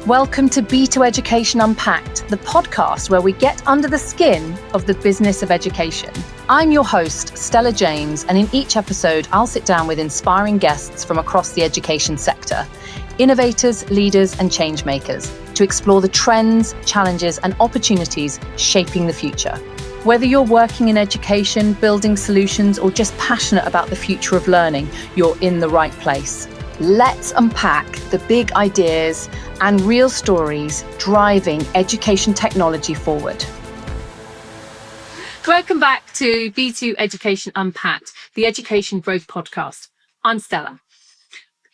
Welcome to B2 Education Unpacked, the podcast where we get under the skin of the business of education. I'm your host, Stella James, and in each episode, I'll sit down with inspiring guests from across the education sector, innovators, leaders, and change makers, to explore the trends, challenges, and opportunities shaping the future. Whether you're working in education, building solutions, or just passionate about the future of learning, you're in the right place. Let's unpack the big ideas and real stories driving education technology forward. Welcome back to B2 Education Unpacked, the Education Growth Podcast. I'm Stella.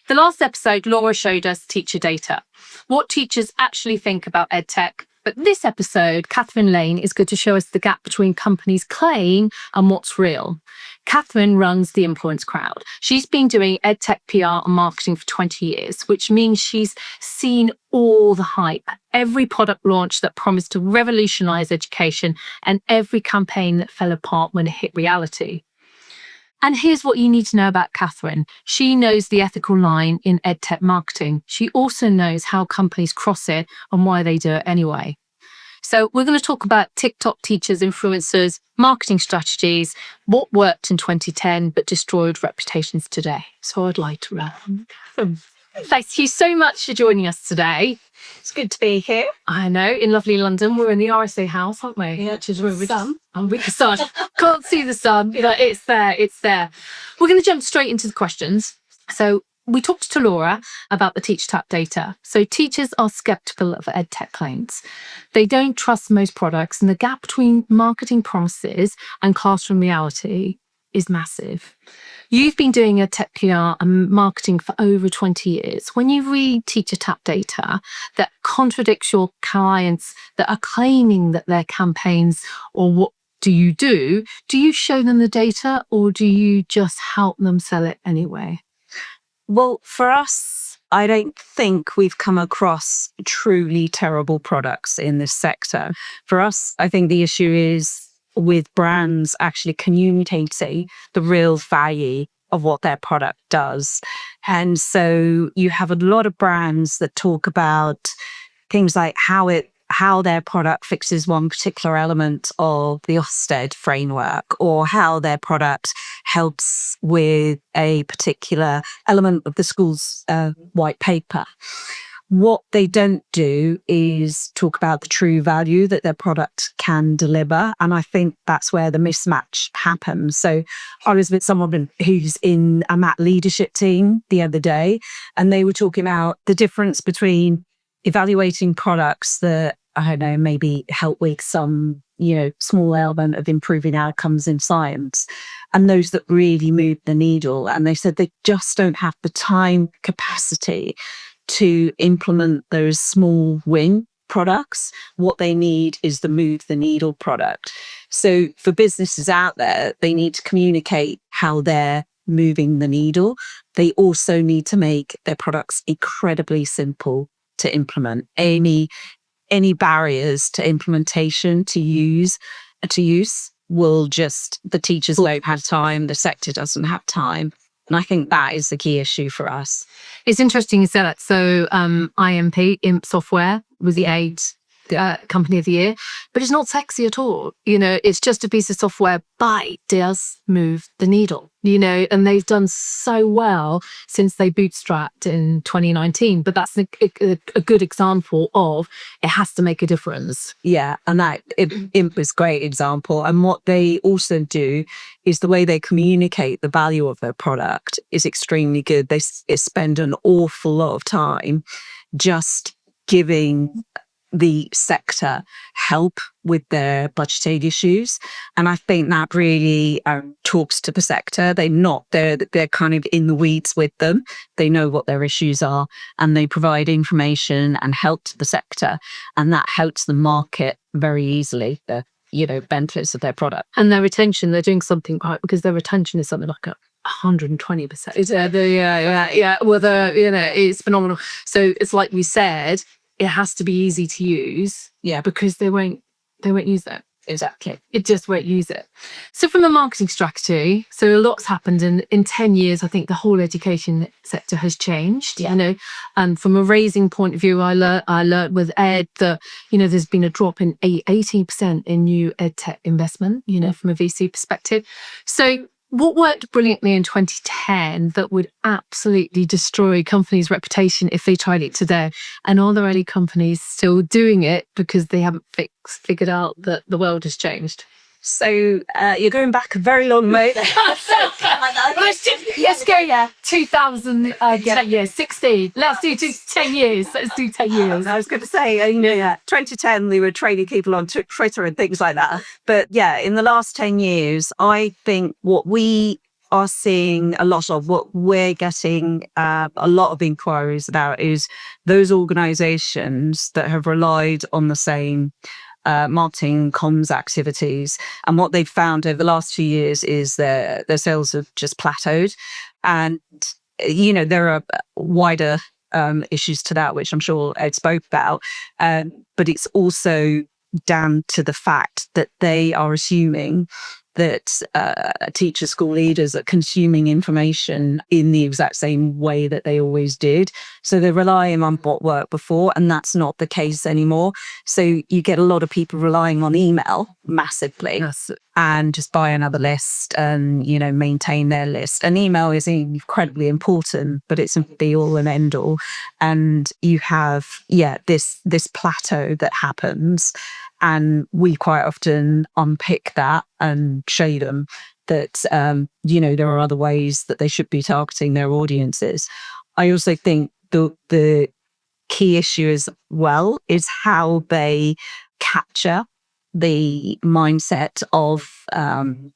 The last episode, Laura showed us teacher data, what teachers actually think about EdTech. But this episode, Catherine Lane is going to show us the gap between companies' claim and what's real. Catherine runs the Influence Crowd. She's been doing EdTech PR and marketing for 20 years, which means she's seen all the hype, every product launch that promised to revolutionize education, and every campaign that fell apart when it hit reality. And here's what you need to know about Catherine. She knows the ethical line in EdTech marketing. She also knows how companies cross it and why they do it anyway. So we're going to talk about TikTok teachers, influencers, marketing strategies, what worked in 2010 but destroyed reputations today. So I'd like to Catherine. Thank you so much for joining us today. It's good to be here. I know, in lovely London. We're in the RSA House, aren't we? Yeah, which is where we're sun. I'm with the sun. Can't see the sun, but it's there, it's there. We're going to jump straight into the questions. So we talked to Laura about the teacher tap data. So teachers are skeptical of EdTech claims. They don't trust most products, and the gap between marketing promises and classroom reality is massive. You've been doing EdTech PR and marketing for over 20 years. When you read teacher tap data that contradicts your clients that are claiming that their campaigns, or what do you show them the data, or do you just help them sell it anyway? Well, for us, I don't think we've come across truly terrible products in this sector. For us, I think the issue is with brands actually communicating the real value of what their product does. And so you have a lot of brands that talk about things like how their product fixes one particular element of the Ofsted framework, or how their product helps with a particular element of the school's white paper. What they don't do is talk about the true value that their product can deliver. And I think that's where the mismatch happens. So I was with someone who's in a MAT leadership team the other day, and they were talking about the difference between evaluating products that, I don't know, maybe help with some, small element of improving outcomes in science, and those that really move the needle. And they said they just don't have the time capacity to implement those small win products. What they need is the move the needle product. So for businesses out there, they need to communicate how they're moving the needle. They also need to make their products incredibly simple to implement. Any barriers to implementation to use will just, the teachers won't have time, the sector doesn't have time. And I think that is the key issue for us. It's interesting you say that. So IMP Software was the AIDS Company of the Year, but it's not sexy at all. It's just a piece of software, but it does move the needle, and they've done so well since they bootstrapped in 2019. But that's a good example of it has to make a difference. Yeah, and that IMP is a great example. And what they also do is the way they communicate the value of their product is extremely good. They spend an awful lot of time just giving the sector help with their budgetary issues. And I think that really talks to the sector. They're kind of in the weeds with them. They know what their issues are, and they provide information and help to the sector. And that helps them market very easily the benefits of their product. And their retention, they're doing something right, because their retention is something like 120%. It's phenomenal. So it's like we said, it has to be easy to use, because they won't use it. Exactly. It just won't use it. So from a marketing strategy, so a lot's happened in 10 years. I think the whole education sector has changed, and from a raising point of view, I learned with Ed that, there's been a drop in 18% in new EdTech investment, from a VC perspective. So what worked brilliantly in 2010 that would absolutely destroy companies' reputation if they tried it today? And are there any companies still doing it because they haven't figured out that the world has changed? So you're going back a very long way. Let's go, 2000, 10 years, 16. Let's do 10 years. Let's do 10 years. I was going to say, 2010, we were training people on Twitter and things like that. But in the last 10 years, I think what we are seeing a lot of, what we're getting a lot of inquiries about, is those organizations that have relied on the same marketing comms activities, and what they've found over the last few years is their sales have just plateaued. And there are wider issues to that, which I'm sure Ed spoke about, but it's also down to the fact that they are assuming that teachers, school leaders are consuming information in the exact same way that they always did. So they're relying on what worked before, and that's not the case anymore. So you get a lot of people relying on email massively, and just buy another list and, maintain their list. And email is incredibly important, but it's a be all and end all. And you have, this plateau that happens. And we quite often unpick that and show them that, there are other ways that they should be targeting their audiences. I also think the key issue as well is how they capture the mindset of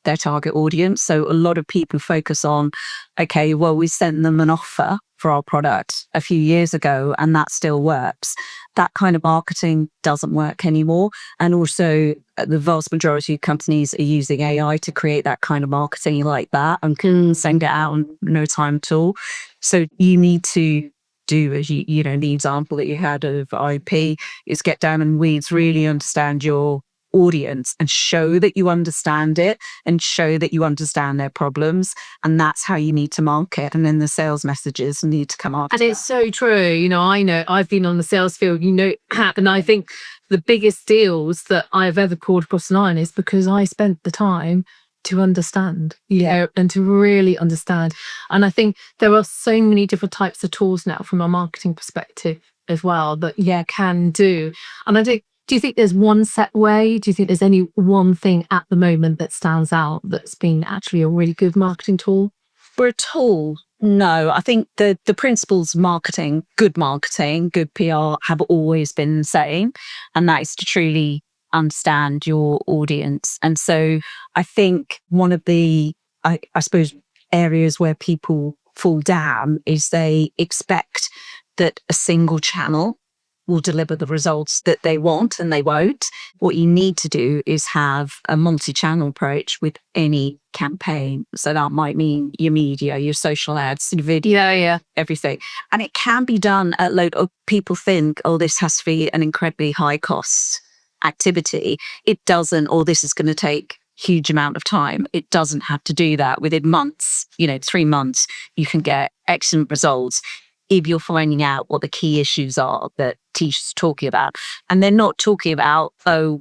their target audience. So a lot of people focus on, okay, well, we sent them an offer for our product a few years ago and that still works. That kind of marketing doesn't work anymore. And also the vast majority of companies are using AI to create that kind of marketing like that and can send it out in no time at all. So you need to do, as the example that you had of IMP, is get down in weeds, really understand your audience and show that you understand it and show that you understand their problems. And that's how you need to market. And then the sales messages need to come up. And it's so true. I know I've been on the sales field, and I think the biggest deals that I've ever pulled across the line is because I spent the time to understand, and to really understand. And I think there are so many different types of tools now from a marketing perspective as well that, can do. And I think, do you think there's one set way? Do you think there's any one thing at the moment that stands out that's been actually a really good marketing tool? For a tool, no. I think the principles marketing, good PR, have always been the same. And that is to truly understand your audience. And so I think one of the, I suppose, areas where people fall down is they expect that a single channel will deliver the results that they want, and they won't. What you need to do is have a multi-channel approach with any campaign. So that might mean your media, your social ads, your video, everything. And it can be done at low. People think, this has to be an incredibly high cost activity. It doesn't, or this is going to take huge amount of time. It doesn't have to do that. Within months, 3 months, you can get excellent results if you're finding out what the key issues are that teachers are talking about. And they're not talking about,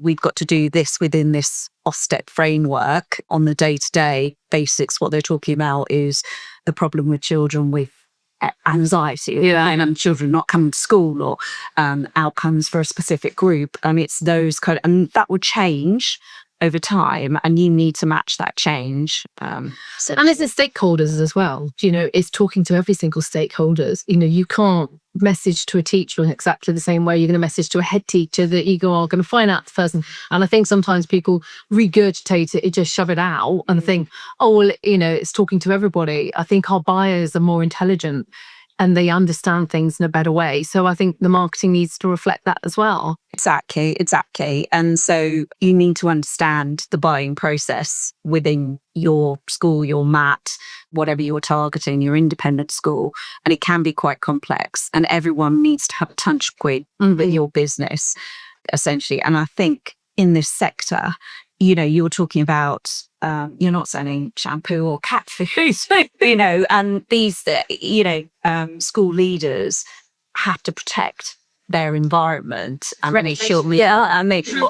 we've got to do this within this Ofsted framework on the day-to-day basics. What they're talking about is the problem with children with anxiety, and children not coming to school, or outcomes for a specific group. It's those and that will change over time, and you need to match that change. And it's the stakeholders as well. It's talking to every single stakeholders. You can't message to a teacher in exactly the same way you're going to message to a head teacher that you are going to find out the person. And I think sometimes people regurgitate it, just shove it out and think, it's talking to everybody. I think our buyers are more intelligent and they understand things in a better way. So I think the marketing needs to reflect that as well. Exactly. And so you need to understand the buying process within your school, your MAT, whatever you're targeting, your independent school. And it can be quite complex. And everyone needs to have a touch point with your business, essentially. And I think in this sector, you're talking about, you're not selling shampoo or cat food, and these, school leaders have to protect their environment and make sure,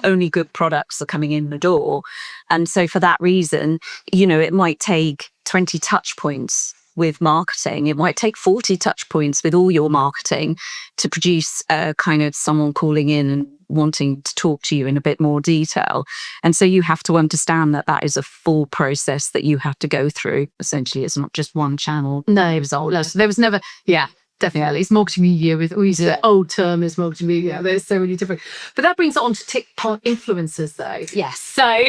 only good products are coming in the door. And so for that reason, it might take 20 touch points with marketing. It might take 40 touch points with all your marketing to produce kind of someone calling in and wanting to talk to you in a bit more detail. And so you have to understand that is a full process that you have to go through. Essentially, it's not just one channel. No, it was all. There was never, definitely. It's marketing media with, we use the old term is marketing media. There's so many different. But that brings it on to TikTok influencers, though. Yes. So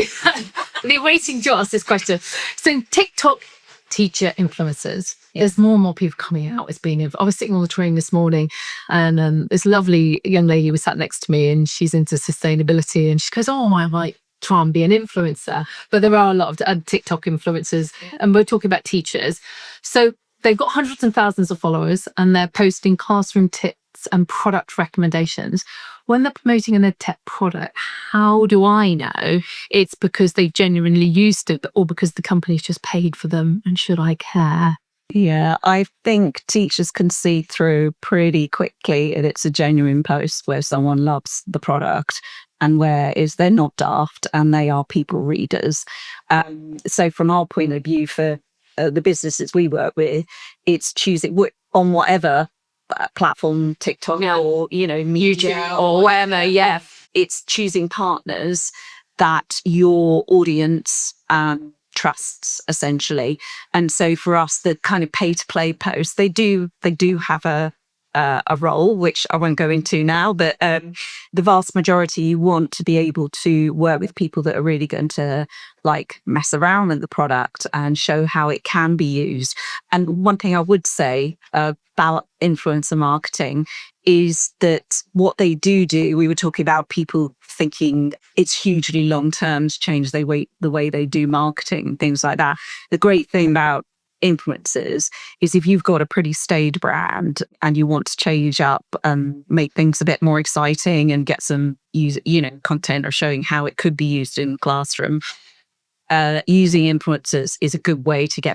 they're waiting to ask this question. So TikTok teacher influencers, there's more and more people coming out as being. I was sitting on the train this morning, and this lovely young lady was sat next to me, and she's into sustainability, and she goes, "Oh, I might try and be an influencer." But there are a lot of TikTok influencers, and we're talking about teachers. So they've got hundreds and thousands of followers, and they're posting classroom tips and product recommendations. When they're promoting an EdTech product, how do I know it's because they genuinely used it or because the company's just paid for them, and should I care? Yeah, I think teachers can see through pretty quickly, and it's a genuine post where someone loves the product and where they're not daft and they are people readers. So from our point of view, for the businesses we work with, it's choosing on whatever platform, TikTok or YouTube or whatever. Yeah, it's choosing partners that your audience trusts, essentially. And so for us, the kind of pay to play posts, they do have a role, which I won't go into now, but the vast majority, you want to be able to work with people that are really going to mess around with the product and show how it can be used. And one thing I would say about influencer marketing is that what they do, we were talking about people thinking it's hugely long-term to change the way they do marketing, things like that. The great thing about influencers is if you've got a pretty staid brand and you want to change up and make things a bit more exciting and get some content or showing how it could be used in the classroom, using influencers is a good way to get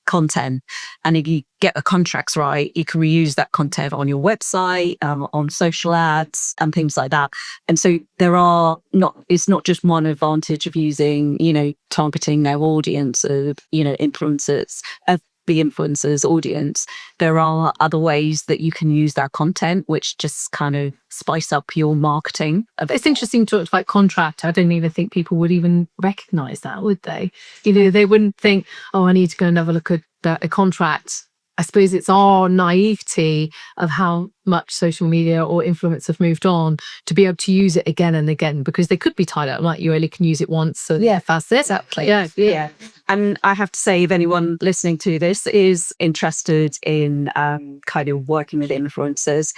content. And if you get the contracts right, you can reuse that content on your website, on social ads and things like that. And so it's not just one advantage of using, targeting their audience of, influencers, of the influencers audience. There are other ways that you can use that content, which just kind of spice up your marketing. It's interesting to talk about contract. I don't even think people would even recognize that, would they? They wouldn't think, oh, I need to go and have a look at a contract. I suppose it's our naivety of how much social media or influence have moved on to be able to use it again and again, because they could be tied up. Like, you only can use it once. So that's it. Exactly. Yeah. And I have to say, if anyone listening to this is interested in kind of working with influencers,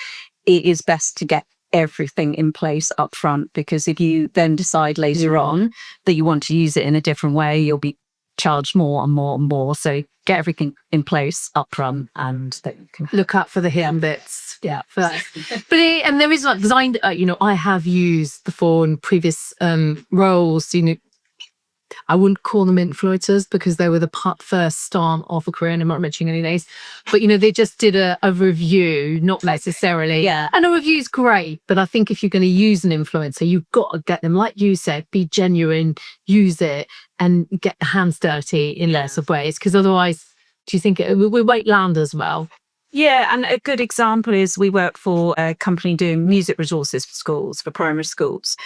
it is best to get everything in place up front, because if you then decide later on that you want to use it in a different way, you'll be charged more and more and more. So get everything in place up front, and then you can look out for the hidden bits. Yeah. But and there is design, I have used before in previous roles, I wouldn't call them influencers because they were the first start of a career, and I'm not mentioning any names, but they just did a review, not necessarily. Yeah. And a review's great, but I think if you're going to use an influencer, you've got to get them, like you said, be genuine, use it, and get the hands dirty in lots of ways. Because otherwise, do you think we won't land as well? Yeah, and a good example is we work for a company doing music resources for schools, for primary schools.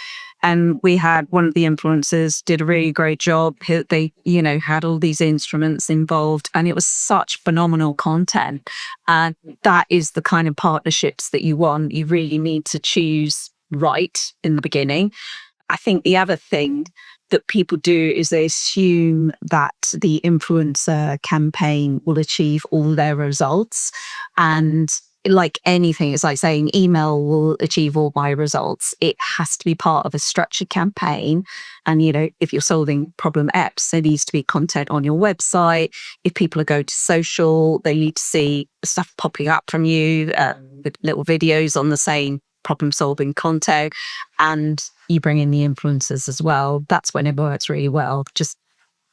And we had one of the influencers did a really great job. They, had all these instruments involved, and it was such phenomenal content. And that is the kind of partnerships that you want. You really need to choose right in the beginning. I think the other thing that people do is they assume that the influencer campaign will achieve all their results. And like anything, it's like saying email will achieve all my results. It has to be part of a structured campaign. And, if you're solving problem X, there needs to be content on your website. If people are going to social, they need to see stuff popping up from you with little videos on the same problem solving content, and you bring in the influencers as well. That's when it works really well. Just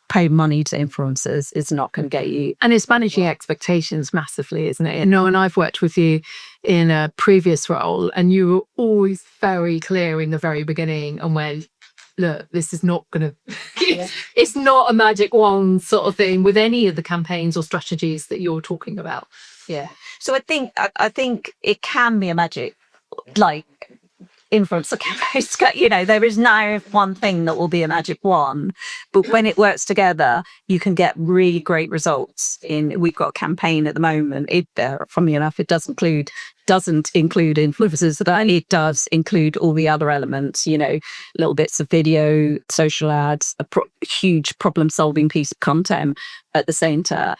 pay money to influencers is not going to get you. And it's managing expectations massively, isn't it? And I've worked with you in a previous role, and you were always very clear in the very beginning and when, look, this is not going to, it's not a magic wand sort of thing with any of the campaigns or strategies that you're talking about. Yeah. So I think it can be a magic, like, influencer campaigns. There is no one thing that will be a magic wand, but when it works together, you can get really great results. We've got a campaign at the moment. Funnily enough, it doesn't include influencers. It does include all the other elements. Little bits of video, social ads, huge problem-solving piece of content at the centre,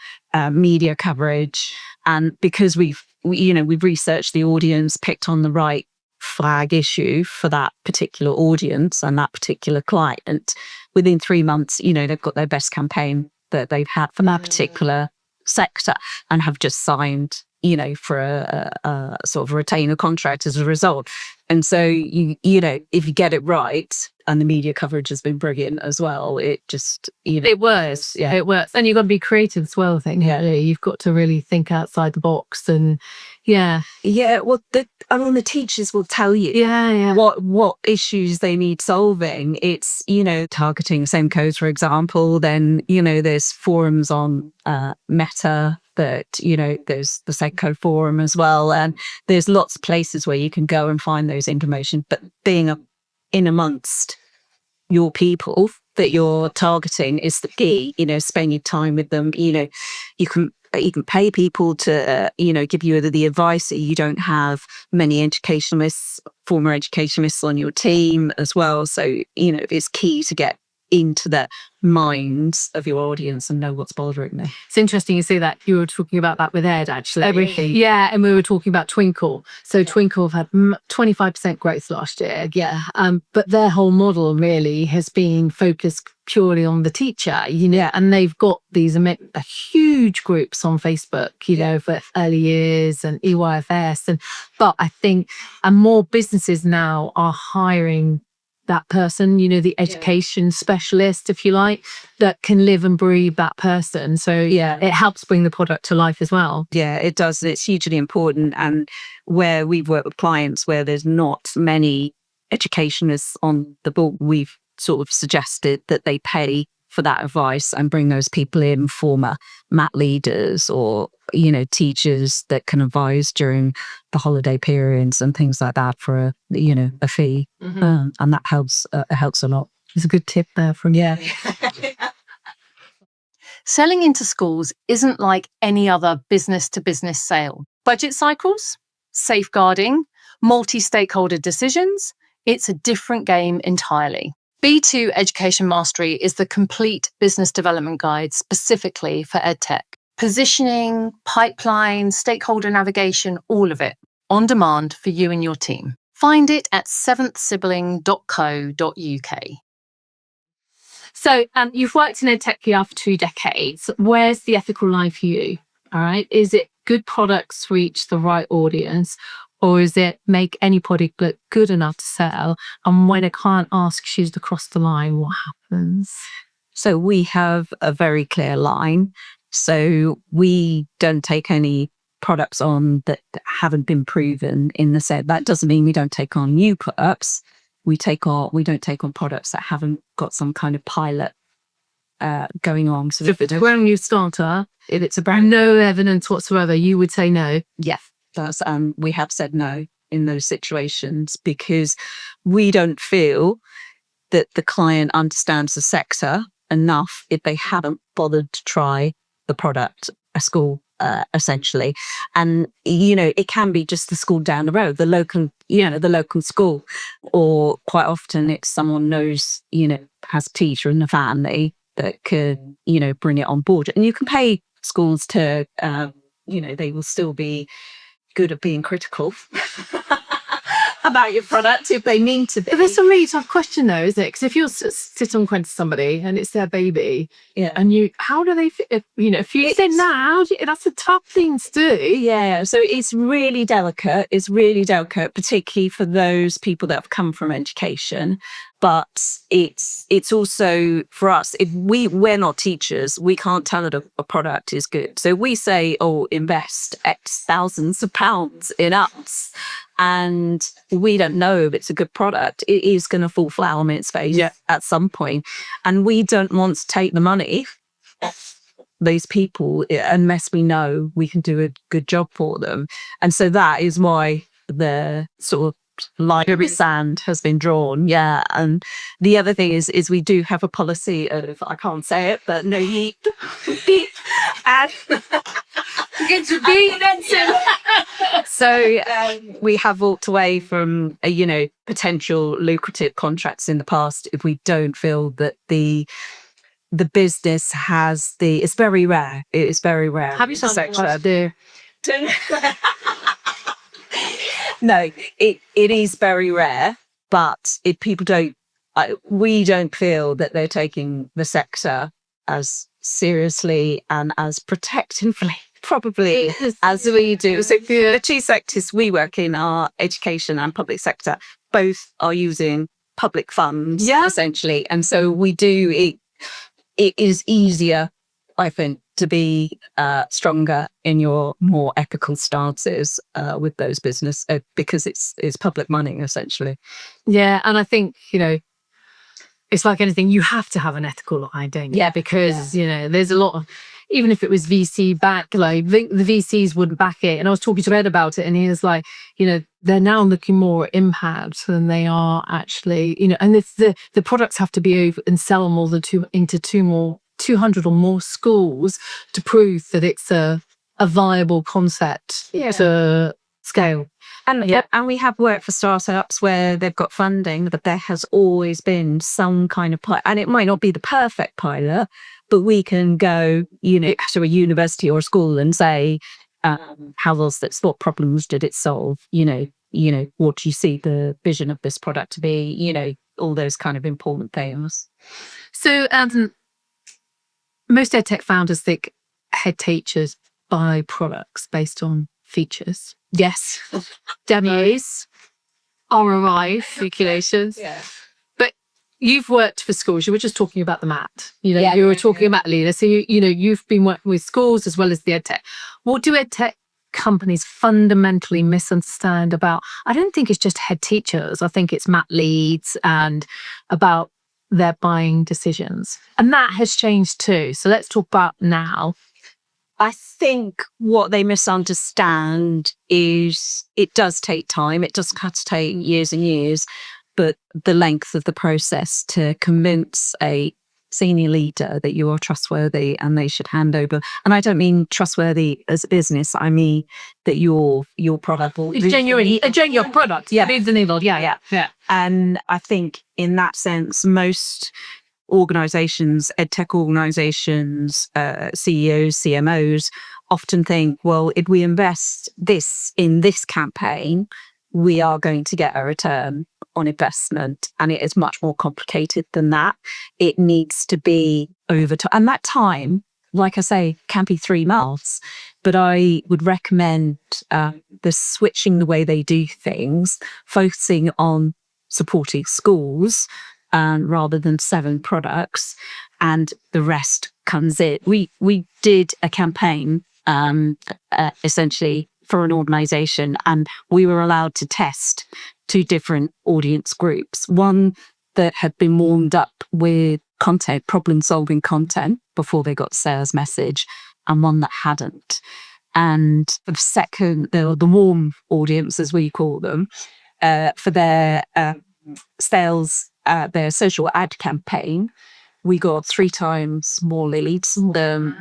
media coverage, and because we've researched the audience, picked on the right flag issue for that particular audience and that particular client, within 3 months, they've got their best campaign that they've had for that particular sector and have just signed, for a sort of retainer contract as a result. And so, if you get it right, and the media coverage has been brilliant as well, it just, it works. Yeah. It works. And you've got to be creative as well, I think. Yeah. You've got to really think outside the box and well, the teachers will tell you what issues they need solving. It's, targeting same codes, for example. Then, there's forums on Meta, but, there's the Seco forum as well. And there's lots of places where you can go and find those information. But being in amongst your people that you're targeting is the key. Spending time with them. You can pay people to give you the advice. You don't have many educationalists, former educationalists on your team as well. So it's key to get into the minds of your audience and know what's bothering them. It's interesting you say that. You were talking about that with Ed, actually. Everything. Yeah, and we were talking about Twinkl. So Twinkl have had 25% growth last year. Yeah, but their whole model really has been focused purely on the teacher, and they've got these huge groups on Facebook, for early years and EYFS. But I think more businesses now are hiring that person, the education specialist, if you like, that can live and breathe that person. So it helps bring the product to life as well. Yeah, it does. It's hugely important. And where we've worked with clients where there's not many educationists on the board, we've sort of suggested that they pay for that advice and bring those people in, former mat leaders or, teachers that can advise during the holiday periods and things like that for a fee. Mm-hmm. And that helps a lot. It's a good tip there from you. Selling into schools isn't like any other business-to-business sale. Budget cycles, safeguarding, multi-stakeholder decisions, it's a different game entirely. B2 Education Mastery is the complete business development guide specifically for EdTech. Positioning, pipeline, stakeholder navigation, all of it, on demand for you and your team. Find it at seventhsibling.co.uk. So you've worked in EdTech PR for 2 decades. Where's the ethical line for you? All right. Is it good products reach the right audience? Or is it make any product look good enough to sell? And when a client asks you to cross the line, what happens? So we have a very clear line. So we don't take any products on that haven't been proven in the set. That doesn't mean we don't take on new products. We don't take on products that haven't got some kind of pilot going on. So if it's a brand new starter, if it's a brand no evidence whatsoever, you would say no. Yeah, we have said no in those situations because we don't feel that the client understands the sector enough if they haven't bothered to try the product, a school, essentially. And, it can be just the school down the road, the local school, or quite often it's someone knows, has a teacher in the family that can, bring it on board. And you can pay schools to, they will still be good at being critical. about your product if they mean to be. But there's some really tough question though, isn't it? Because if you're sit on to somebody and it's their baby, and how do they fit? If you say now, that's a tough thing to do. Yeah, so it's really delicate. It's really delicate, particularly for those people that have come from education. But it's also for us. If we're not teachers, we can't tell that a product is good. So we say, invest X thousands of pounds in us, and we don't know if it's a good product. It is going to fall flat on its face at some point, and we don't want to take the money off those people unless we know we can do a good job for them. And so that is why the sort of line in the sand has been drawn. And the other thing is we do have a policy of, I can't say it, but no beep and so we have walked away from potential lucrative contracts in the past if we don't feel that the business has it's very rare. It is very rare. Have you done there? No, it is very rare, but if people we don't feel that they're taking the sector as seriously and as protectively, probably, as we do. So the two sectors we work in are education and public sector. Both are using public funds, essentially. And so we do, it is easier, I think, to be stronger in your more ethical stances with those business because it's public money essentially. Yeah, and I think it's like anything, you have to have an ethical line, don't you? Yeah, because there's a lot of, even if it was VC back, like the VCs wouldn't back it. And I was talking to Ed about it, and he was like, they're now looking more at impact than they are actually, and it's the products have to be over and sell more than into 200 or more schools to prove that it's a viable concept to scale. And we have worked for startups where they've got funding, but there has always been some kind of pilot. And it might not be the perfect pilot, but we can go, to a university or a school and say, what problems did it solve? What do you see the vision of this product to be? All those kind of important things. So, most EdTech founders think head teachers buy products based on features. Yes. Demos, ROI, calculations. Yeah. But you've worked for schools. You were just talking about the MAT. You were talking about Lena. So, you've been working with schools as well as the EdTech. What do EdTech companies fundamentally misunderstand about? I don't think it's just head teachers. I think it's MAT leads and about their buying decisions. And that has changed too. So let's talk about now. I think what they misunderstand is it does take time. It does have to take years and years, but the length of the process to convince a senior leader that you are trustworthy and they should hand over. And I don't mean trustworthy as a business. I mean that your product will genuinely a genuine product. Yeah. Moves the needle. Yeah. And I think in that sense, most organizations, EdTech organizations, CEOs, CMOs often think, well, if we invest this in this campaign, we are going to get a return on investment. And it is much more complicated than that. It needs to be over time. And that time, like I say, can be 3 months. But I would recommend the switching the way they do things, focusing on supporting schools rather than 7 products, and the rest comes in. We did a campaign essentially for an organization, and we were allowed to test 2 different audience groups. One that had been warmed up with content, problem-solving content before they got sales message, and one that hadn't. And the second, the warm audience, as we call them, for their sales, their social ad campaign, we got 3 times more leads than,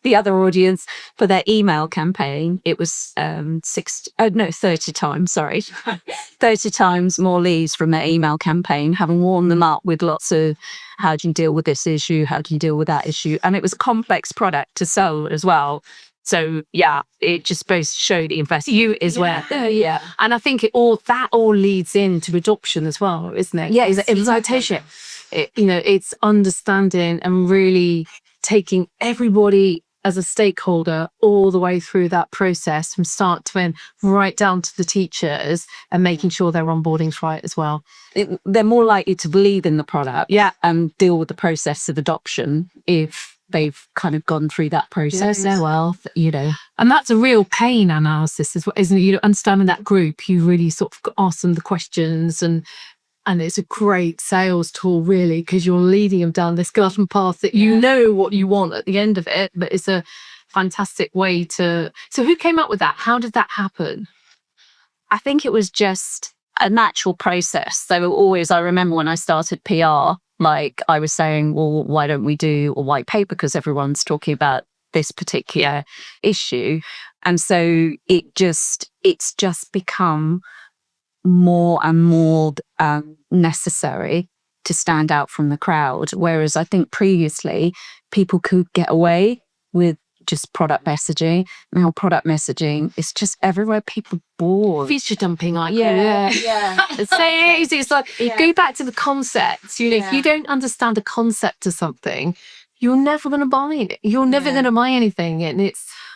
the other audience for their email campaign. It was 30 times, 30 times more leads from their email campaign, having warmed them up with lots of, how do you deal with this issue? How do you deal with that issue? And it was a complex product to sell as well. So yeah, it just goes to show the investment You as well. yeah. And I think that all leads into adoption as well, isn't it? Yeah, It's implementation. It's understanding and really taking everybody as a stakeholder all the way through that process from start to end, right down to the teachers, and making sure their onboarding's right as well. They're more likely to believe in the product, Yeah. and deal with the process of adoption if they've kind of gone through that process. Yes. Well, And that's a real pain analysis as well, isn't it? Understanding that group, you really sort of ask them the questions, and it's a great sales tool, really, because you're leading them down this garden path that you know what you want at the end of it. But it's a fantastic way to. So, who came up with that? How did that happen? I think it was just a natural process. I remember when I started PR, like I was saying, well, why don't we do a white paper? Because everyone's talking about this particular issue. And so it's just become more and more necessary to stand out from the crowd. Whereas I think previously people could get away with just product messaging. Now product messaging is just everywhere. People bored. Feature dumping, like Yeah. It's so easy. It's like you go back to the concepts. If you don't understand the concept of something, you're never going to buy it. You're never going to buy anything. And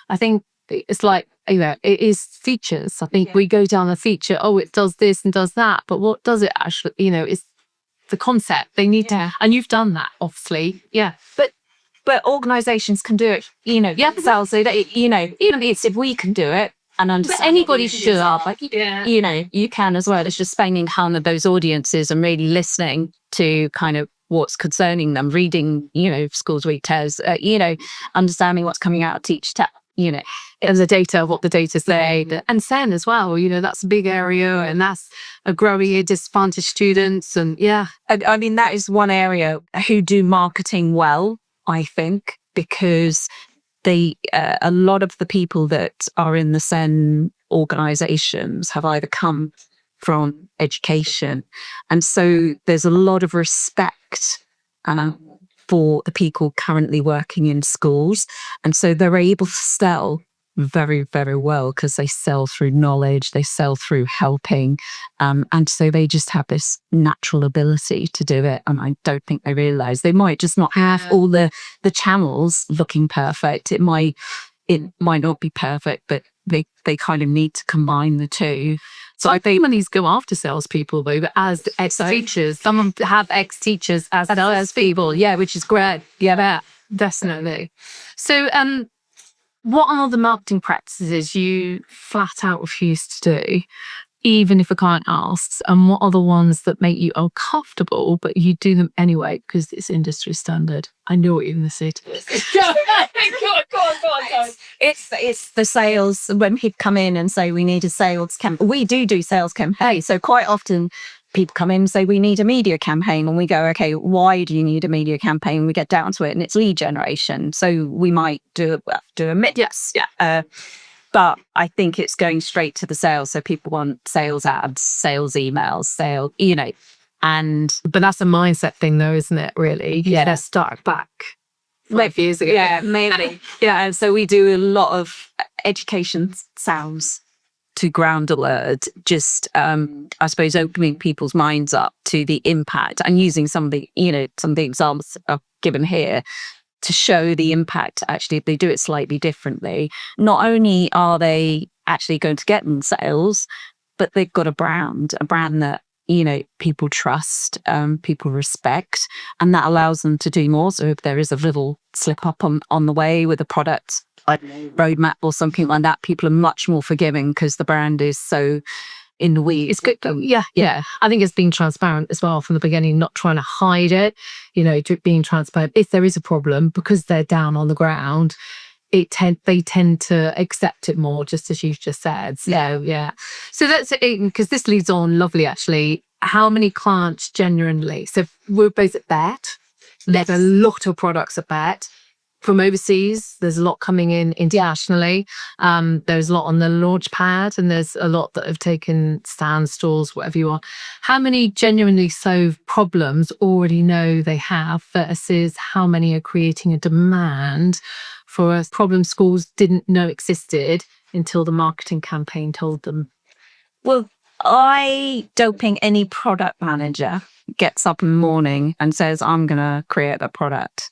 I think it's like, it is features. I think we go down a feature. Oh, it does this and does that. But what does it actually? It's the concept. They need to, and you've done that, obviously. Yeah, But organizations can do it, themselves. So that, even if we can do it and understand. But anybody should. But, you can as well. It's just spending time with those audiences and really listening to kind of what's concerning them, reading, Schools Week tests, understanding what's coming out of Teach Tech, And the data, what the data say, and SEN as well. That's a big area, and that's a growing disadvantaged students. And I mean, that is one area who do marketing well, I think, because a lot of the people that are in the SEN organizations have either come from education. And so there's a lot of respect for the people currently working in schools. And so they're able to sell very, very well because they sell through knowledge, they sell through helping. And so they just have this natural ability to do it. And I don't think they realize they might just not have all the channels looking perfect. It might not be perfect, but they kind of need to combine the two. So I think companies go after salespeople though, but as ex-teachers, some have ex-teachers as salespeople, which is great. Yeah, definitely. So, what are the marketing practices you flat out refuse to do, even if a client asks? And what are the ones that make you uncomfortable, but you do them anyway because it's industry standard? I know what you're going to say to this. Go on. It's the sales. When people come in and say we need a sales campaign, we do sales campaign. So quite often people come in and say we need a media campaign, and we go, okay, why do you need a media campaign? We get down to it, and it's lead generation. So we might do a mix. Yes. But I think it's going straight to the sales. So people want sales ads, sales emails, but that's a mindset thing though, isn't it, really? Let's start back 5 years ago. Yeah, maybe. And so we do a lot of education sounds to ground alert, just I suppose opening people's minds up to the impact and using some of the examples I've given here to show the impact. Actually, if they do it slightly differently, not only are they actually going to get in sales, but they've got a brand that people trust, people respect, and that allows them to do more. So if there is a little slip up on the way with a product roadmap or something like that, people are much more forgiving because the brand is so in the weeds. It's good. Yeah. I think it's being transparent as well from the beginning, not trying to hide it, being transparent. If there is a problem, because they're down on the ground, they tend to accept it more, just as you've just said. So, So that's it, because this leads on lovely, actually. How many clients genuinely? So we're both at BET. There's a lot of products at BET. from overseas. There's a lot coming in internationally. There's a lot on the launch pad, and there's a lot that have taken standstills, whatever you want. How many genuinely solve problems already know they have versus how many are creating a demand for a problem schools didn't know existed until the marketing campaign told them? Well, I don't think any product manager gets up in the morning and says, I'm going to create a product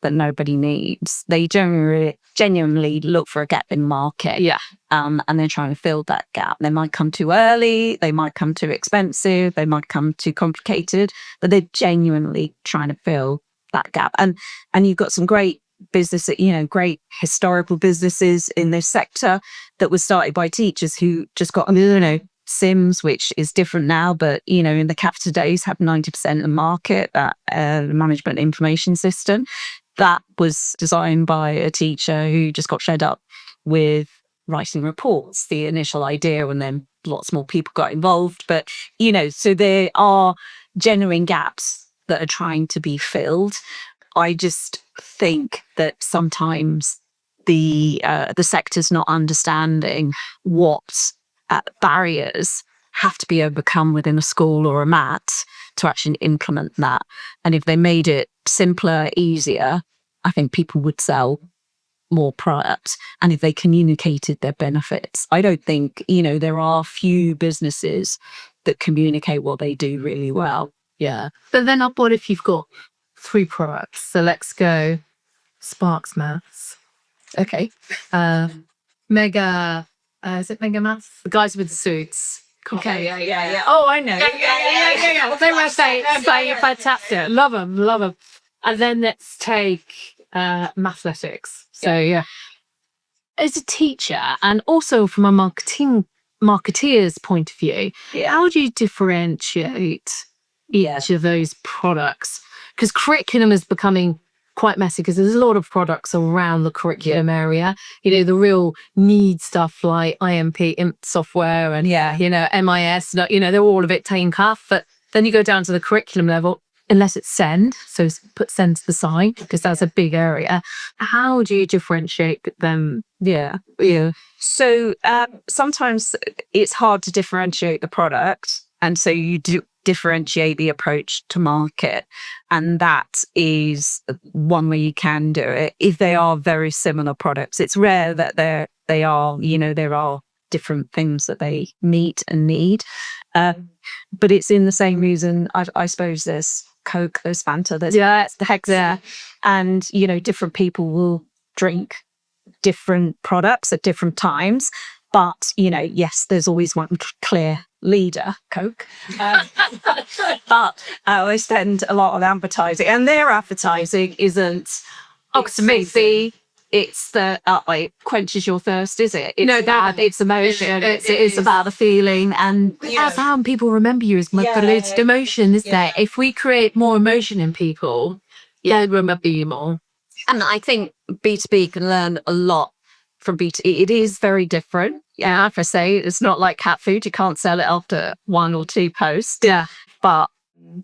that nobody needs. They genuinely look for a gap in market. Yeah. And they're trying to fill that gap. They might come too early, they might come too expensive, they might come too complicated, but they're genuinely trying to fill that gap. And you've got some great business, great historical businesses in this sector that was started by teachers who just got, Sims, which is different now, but in the capital days had 90% of the market, that management information system that was designed by a teacher who just got fed up with writing reports, the initial idea, and then lots more people got involved. But so there are genuine gaps that are trying to be filled. I just think that sometimes the sector's not understanding what barriers have to be overcome within a school or a mat to actually implement that. And if they made it simpler, easier, I think people would sell more product. And if they communicated their benefits, I don't think, there are few businesses that communicate what they do really well. Yeah. But then what if you've got 3 products? So let's go Sparks Maths. Okay. Mega, is it Mega Maths? The guys with the suits. Okay, yeah. Oh, I know. Yeah. Well, they were saying fantastic. Love them. And then let's take Mathletics. So yeah. As a teacher, and also from a marketeer's point of view, how do you differentiate each of those products? Because curriculum is becoming quite messy because there's a lot of products around the curriculum area. The real need stuff like IMP Software and MIS, they're all a bit tame cuff. But then you go down to the curriculum level, unless it's SEND, so put SEND to the side because that's a big area. How do you differentiate them? Yeah. So sometimes it's hard to differentiate the product, and so you do differentiate the approach to market, and that is one way you can do it. If they are very similar products, it's rare that there are different things that they meet and need, but it's in the same reason. I suppose there's Coke, there's Fanta, there's the heck there, and different people will drink different products at different times. But, yes, there's always one clear leader, Coke. But I always spend a lot on advertising, and their advertising isn't oxymocy. It's the it quenches your thirst, is it? It's emotion. It is about the feeling, and That's how people remember you as it's emotion, isn't it? If we create more emotion in people, they'll remember you more. And I think B2B can learn a lot from B2E. It is very different. Yeah, like I say, it's not like cat food. You can't sell it after 1 or 2 posts. Yeah. But,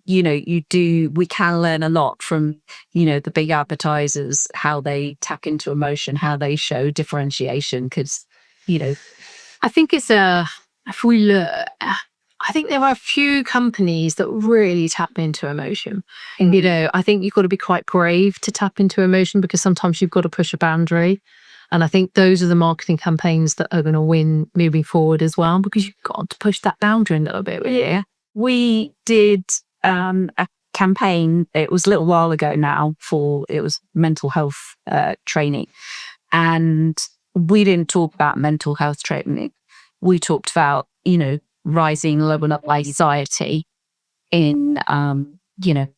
we can learn a lot from, the big advertisers, how they tap into emotion, how they show differentiation. Because, I think if we look, I think there are a few companies that really tap into emotion. I think you've got to be quite brave to tap into emotion because sometimes you've got to push a boundary. And I think those are the marketing campaigns that are going to win moving forward as well, because you've got to push that boundary a little bit. Yeah. We did a campaign, it was a little while ago now, it was mental health training. And we didn't talk about mental health training. We talked about, rising level of anxiety in,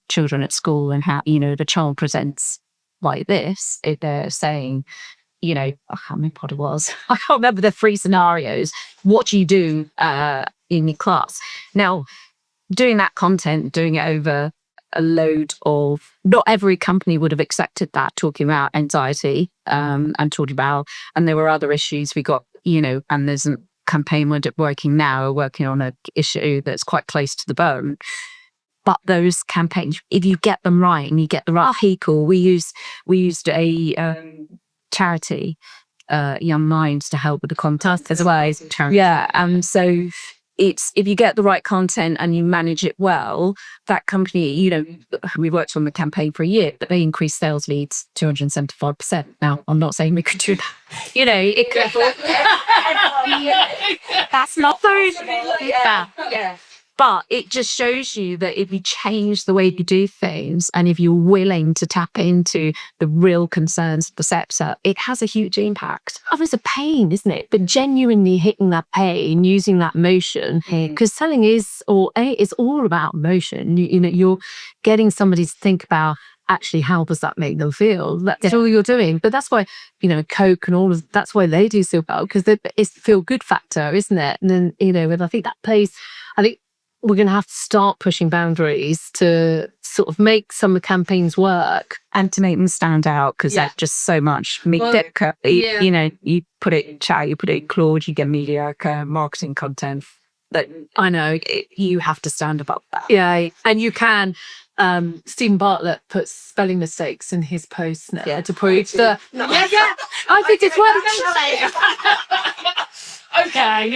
children at school, and how, the child presents like this. If they're saying, I can't remember what it was. I can't remember the 3 scenarios. What do you do in your class? Now, doing that content, doing it over a load of, not every company would have accepted that, talking about anxiety and talking about, and there were other issues we got, and there's a campaign we're working on an issue that's quite close to the bone. But those campaigns, if you get them right and you get the right people, we used a charity, Young Minds, to help with the contest as well. Yeah, and so it's, if you get the right content and you manage it well, that company, we worked on the campaign for a year, but they increased sales leads 275%. Now, I'm not saying we could do that. It could. That's not very bad. Yeah. But it just shows you that if you change the way you do things and if you're willing to tap into the real concerns of the sector, it has a huge impact. Oh, it's a pain, isn't it? But genuinely hitting that pain, using that motion, because selling is all about motion. You're getting somebody to think about, actually, how does that make them feel? That's all you're doing. But that's why, Coke and all of that's why they do so well, because it's the feel good factor, isn't it? And then, and I think that plays, I think we're going to have to start pushing boundaries to sort of make some of the campaigns work. And to make them stand out, because they're just so much mediocre. You put it in chat, you put it in Claude, you get mediocre marketing content. That I know. You have to stand above that. Yeah, and you can. Stephen Bartlett puts spelling mistakes in his posts now to prove that. I think it's worth. Okay,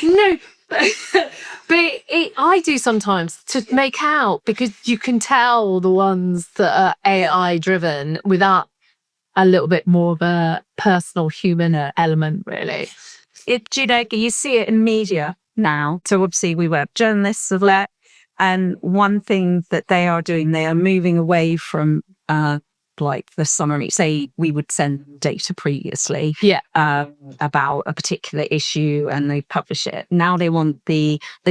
no. But I do sometimes to make out, because you can tell the ones that are AI driven without a little bit more of a personal human element, really. You see it in media now. So obviously we work journalists of that, and one thing that they are doing, they are moving away from like the summary. Say we would send data previously about a particular issue and they publish it. Now they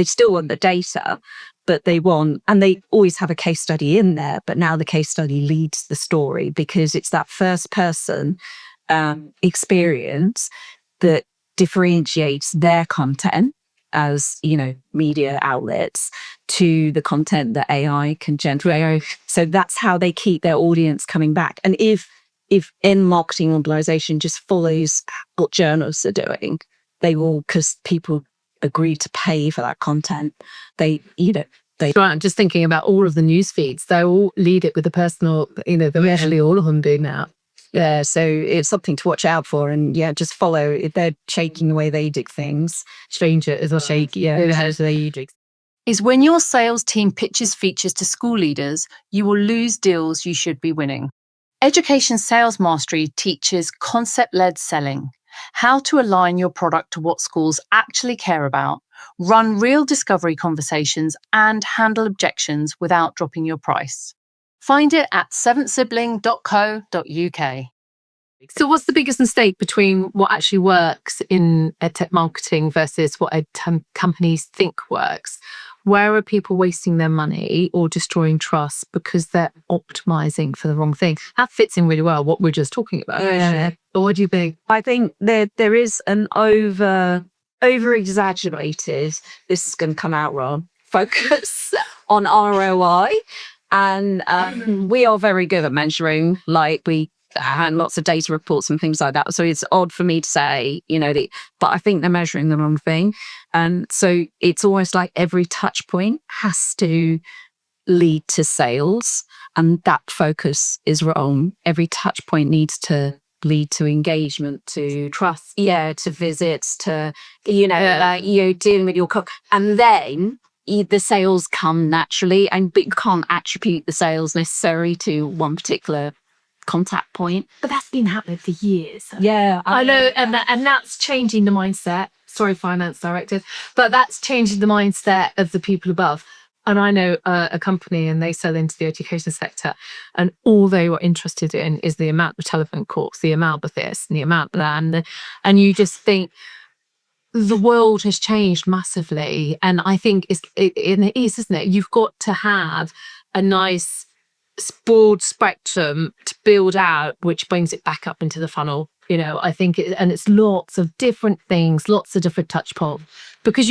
still want the data, but they always have a case study in there, but now the case study leads the story, because it's that first person experience that differentiates their content as media outlets to the content that AI can generate. So that's how they keep their audience coming back. And if in marketing organization just follows what journalists are doing, they will, because people agree to pay for that content. Right, I'm just thinking about all of the news feeds. They all lead it with a personal, actually all of them do now. Yeah, so it's something to watch out for, and just follow. If they're shaking the way they do things, change it as well. Shake, as they do. Is when your sales team pitches features to school leaders, you will lose deals you should be winning. Education Sales Mastery teaches concept-led selling, how to align your product to what schools actually care about, run real discovery conversations, and handle objections without dropping your price. Find it at seventhsibling.co.uk. So what's the biggest mistake between what actually works in EdTech marketing versus what companies think works? Where are people wasting their money or destroying trust because they're optimizing for the wrong thing? That fits in really well what we're just talking about. But what do you think? I think there is an over-exaggerated, this is going to come out wrong, focus on ROI. And we are very good at measuring, like we and lots of data reports and things like that. So it's odd for me to say, but I think they're measuring the wrong thing. And so it's almost like every touch point has to lead to sales, and that focus is wrong. Every touch point needs to lead to engagement, to trust, to visits, to, dealing with your cook. And then the sales come naturally, but you can't attribute the sales necessarily to one particular contact point. But that's been happening for years. Yeah, I know, and that's changing the mindset. Sorry, finance director, but that's changing the mindset of the people above. And I know a company, and they sell into the education sector, and all they were interested in is the amount of telephone calls, the amount of this, and the amount of that, and you just think the world has changed massively. And I think it is, isn't it? You've got to have a nice broad spectrum to build out, which brings it back up into the funnel. I think, and it's lots of different things, lots of different touch points, because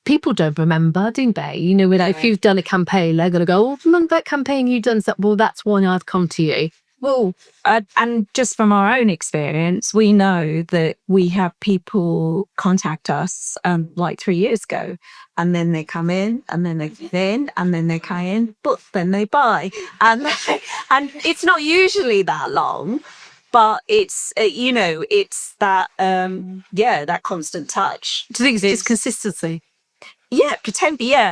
people don't remember, do they? If you've done a campaign, they're going to go, oh, remember that campaign you've done? Well, that's why I've come to you. Well, and just from our own experience, we know that we have people contact us like 3 years ago, and then they come in, and then they get in, and then they come in, but then they buy, and and it's not usually that long, but it's it's that that constant touch. Do you think it's just consistency? Yeah,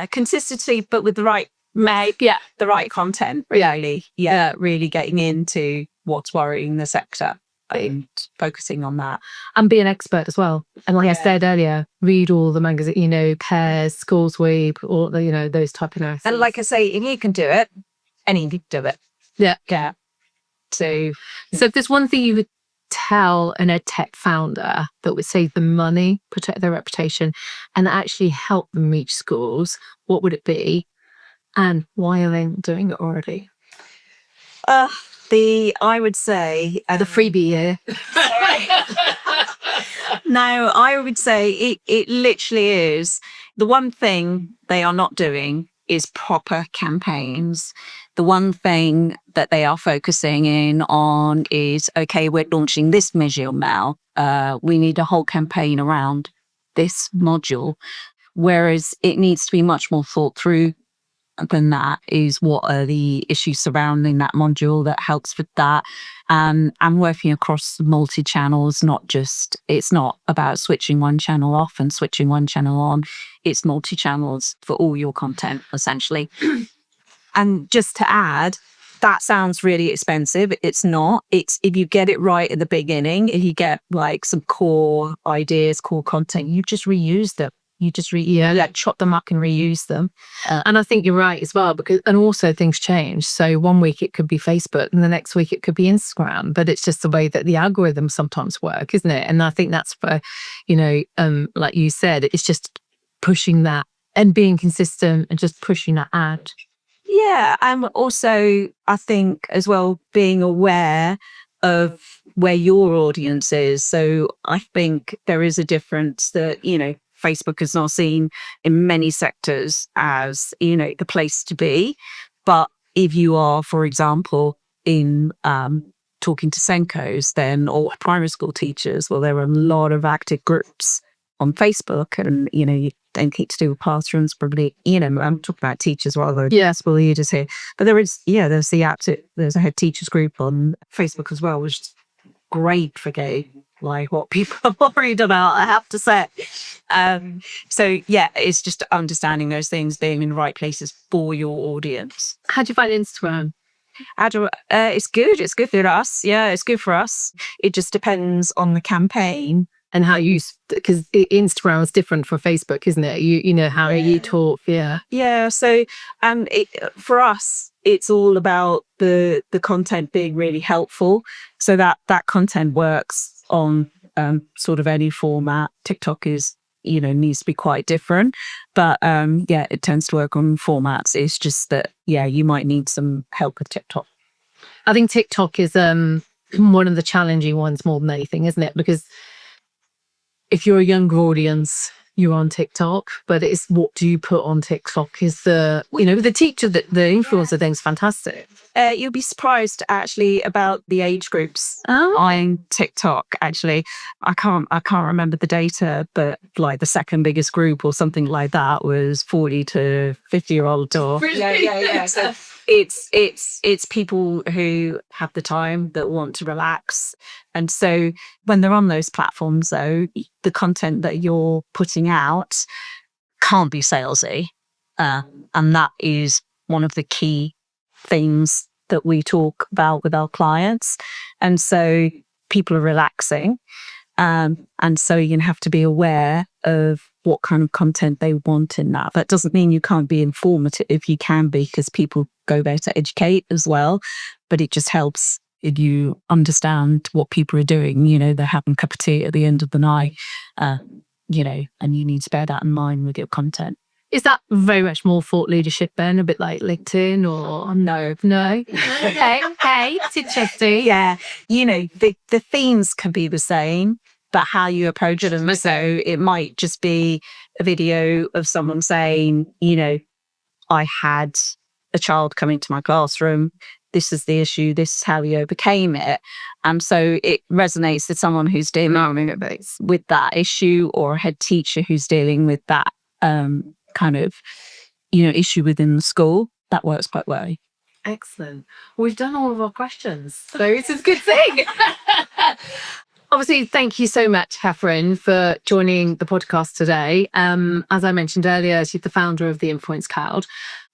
consistency, but with the right the right content, really. Yeah, really getting into what's worrying the sector and focusing on that. And be an expert as well. And like I said earlier, read all the magazine, Pairs, School Sweep, all the, those type of analyses. And like I say, if you can do it, anyone can do it. Yeah. Yeah. So if there's one thing you would tell an EdTech founder that would save them money, protect their reputation, and actually help them reach schools, what would it be? And why are they not doing it already? I would say The freebie here. No, I would say it literally is. The one thing they are not doing is proper campaigns. The one thing that they are focusing in on is, okay, we're launching this module now. We need a whole campaign around this module. Whereas it needs to be much more thought through than that. Is what are the issues surrounding that module that helps with that, and working across multi-channels. It's not about switching one channel off and switching one channel on. It's multi-channels for all your content, essentially. And just to add, that sounds really expensive. It's not. It's if you get it right at the beginning, if you get like some core ideas, core content, you just reuse them. You just chop them up and reuse them. And I think you're right as well, and also things change. So one week it could be Facebook and the next week it could be Instagram, but it's just the way that the algorithms sometimes work, isn't it? And I think that's for, like you said, it's just pushing that and being consistent and just pushing that ad. Yeah. And also I think as well, being aware of where your audience is. So I think there is a difference that, Facebook is not seen in many sectors as, the place to be. But if you are, for example, in talking to Senkos then, or primary school teachers, well, there are a lot of active groups on Facebook, and, you don't need to do with classrooms, probably, I'm talking about teachers rather than school leaders here. But there's a head teachers group on Facebook as well, which is great for getting like what people are worried about, I have to say. So it's just understanding those things, being in the right places for your audience. How do you find Instagram? It's good. It's good for us. Yeah, it's good for us. It just depends on the campaign. And how you, because Instagram is different from Facebook, isn't it? You know how you talk, yeah. So for us, it's all about the content being really helpful, so that content works on sort of any format. TikTok is needs to be quite different, but it tends to work on formats. It's just that you might need some help with TikTok. I think TikTok is one of the challenging ones more than anything, isn't it? Because if you're a younger audience, you're on TikTok, but it's what do you put on TikTok is the teacher, the influencer thing's fantastic. You'll be surprised actually about the age groups on TikTok. Actually, I can't remember the data, but like the second biggest group or something like that was 40 to 50-year-old. Or yeah. So it's people who have the time, that want to relax. And so when they're on those platforms, though, the content that you're putting out can't be salesy. And that is one of the key things that we talk about with our clients. And so people are relaxing. And so you have to be aware of what kind of content they want in that. That doesn't mean you can't be informative. You can be, because people go there to educate as well. But it just helps if you understand what people are doing. They're having a cup of tea at the end of the night, and you need to bear that in mind with your content. Is that very much more thought leadership then, a bit like LinkedIn, or no? Okay, it's interesting. Yeah, the themes can be the same, but how you approach them. So it might just be a video of someone saying, I had a child come into my classroom, this is the issue, this is how we overcame it. And so it resonates with someone who's dealing with that issue, or a head teacher who's dealing with that kind of, issue within the school. That works quite well. Excellent. We've done all of our questions, so it's a good thing. Obviously, thank you so much, Catherine, for joining the podcast today. As I mentioned earlier, she's the founder of the Influence Cloud.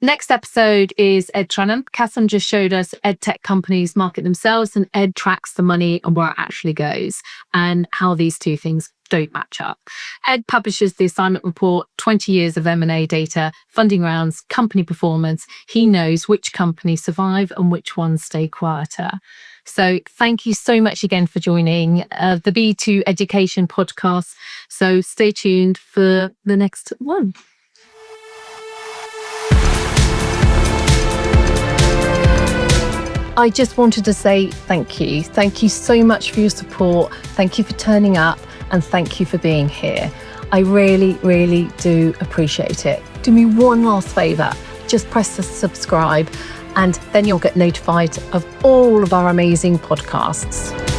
Next episode is Ed Trenham. Catherine just showed us EdTech companies market themselves, and Ed tracks the money and where it actually goes, and how these two things don't match up. Ed publishes the assignment report, 20 years of M&A data, funding rounds, company performance. He knows which companies survive and which ones stay quieter. So thank you so much again for joining the B2 Education podcast. So stay tuned for the next one. I just wanted to say thank you. Thank you so much for your support. Thank you for turning up, and thank you for being here. I really, really do appreciate it. Do me one last favour. Just press the subscribe, and then you'll get notified of all of our amazing podcasts.